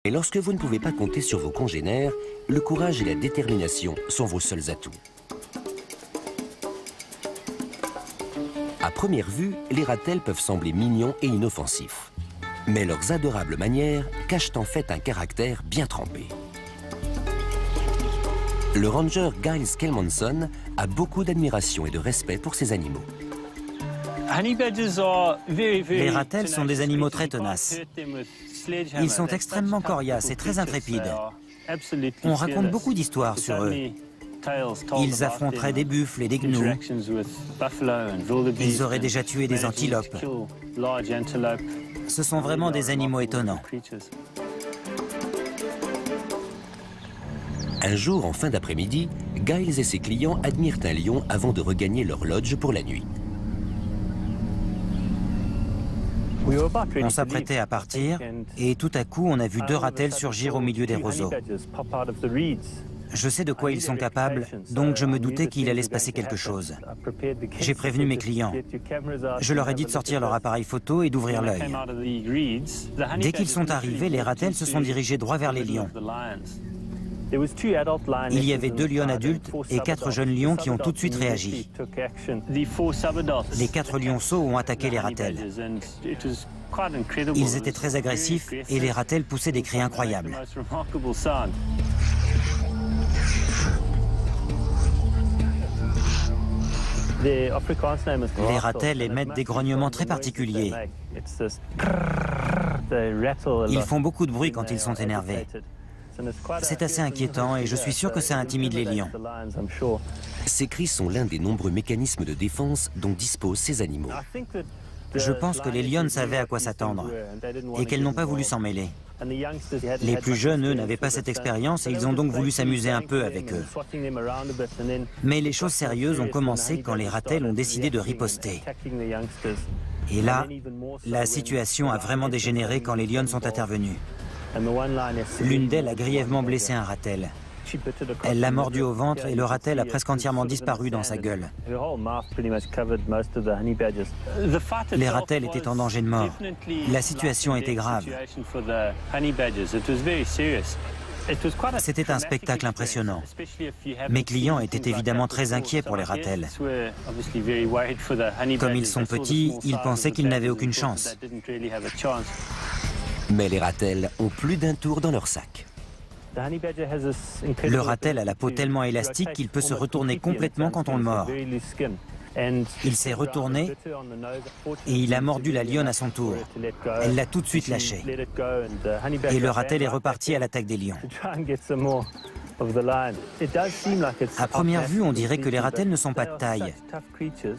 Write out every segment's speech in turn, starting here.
Et lorsque vous ne pouvez pas compter sur vos congénères, le courage et la détermination sont vos seuls atouts. À première vue, les ratels peuvent sembler mignons et inoffensifs. Mais leurs adorables manières cachent en fait un caractère bien trempé. Le ranger Giles Kelmanson a beaucoup d'admiration et de respect pour ces animaux. Les ratels sont des animaux très tenaces. Ils sont extrêmement coriaces et très intrépides. On raconte beaucoup d'histoires sur eux. Ils affronteraient des buffles et des gnous. Ils auraient déjà tué des antilopes. Ce sont vraiment des animaux étonnants. Un jour, en fin d'après-midi, Giles et ses clients admirent un lion avant de regagner leur lodge pour la nuit. On s'apprêtait à partir et tout à coup, on a vu deux ratels surgir au milieu des roseaux. Je sais de quoi ils sont capables, donc je me doutais qu'il allait se passer quelque chose. J'ai prévenu mes clients. Je leur ai dit de sortir leur appareil photo et d'ouvrir l'œil. Dès qu'ils sont arrivés, les ratels se sont dirigés droit vers les lions. Il y avait 2 lions adultes et 4 jeunes lions qui ont tout de suite réagi. Les 4 lionceaux ont attaqué les ratels. Ils étaient très agressifs et les ratels poussaient des cris incroyables. Les ratels émettent des grognements très particuliers. Ils font beaucoup de bruit quand ils sont énervés. C'est assez inquiétant et je suis sûr que ça intimide les lions. Ces cris sont l'un des nombreux mécanismes de défense dont disposent ces animaux. Je pense que les lionnes savaient à quoi s'attendre et qu'elles n'ont pas voulu s'en mêler. Les plus jeunes, eux, n'avaient pas cette expérience et ils ont donc voulu s'amuser un peu avec eux. Mais les choses sérieuses ont commencé quand les ratels ont décidé de riposter. Et là, la situation a vraiment dégénéré quand les lionnes sont intervenues. L'une d'elles a grièvement blessé un ratel. Elle l'a mordu au ventre et le ratel a presque entièrement disparu dans sa gueule. Les ratels étaient en danger de mort. La situation était grave. C'était un spectacle impressionnant. Mes clients étaient évidemment très inquiets pour les ratels. Comme ils sont petits, ils pensaient qu'ils n'avaient aucune chance. Mais les ratels ont plus d'un tour dans leur sac. Le ratel a la peau tellement élastique qu'il peut se retourner complètement quand on le mord. Il s'est retourné et il a mordu la lionne à son tour. Elle l'a tout de suite lâché. Et le ratel est reparti à l'attaque des lions. À première vue, on dirait que les ratels ne sont pas de taille.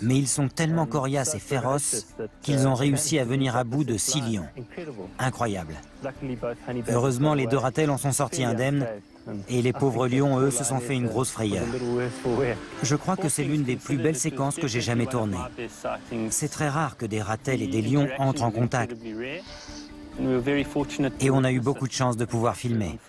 Mais ils sont tellement coriaces et féroces qu'ils ont réussi à venir à bout de 6 lions. Incroyable. Heureusement, les 2 ratels en sont sortis indemnes et les pauvres lions, eux, se sont fait une grosse frayeur. Je crois que c'est l'une des plus belles séquences que j'ai jamais tournées. C'est très rare que des ratels et des lions entrent en contact. Et on a eu beaucoup de chance de pouvoir filmer.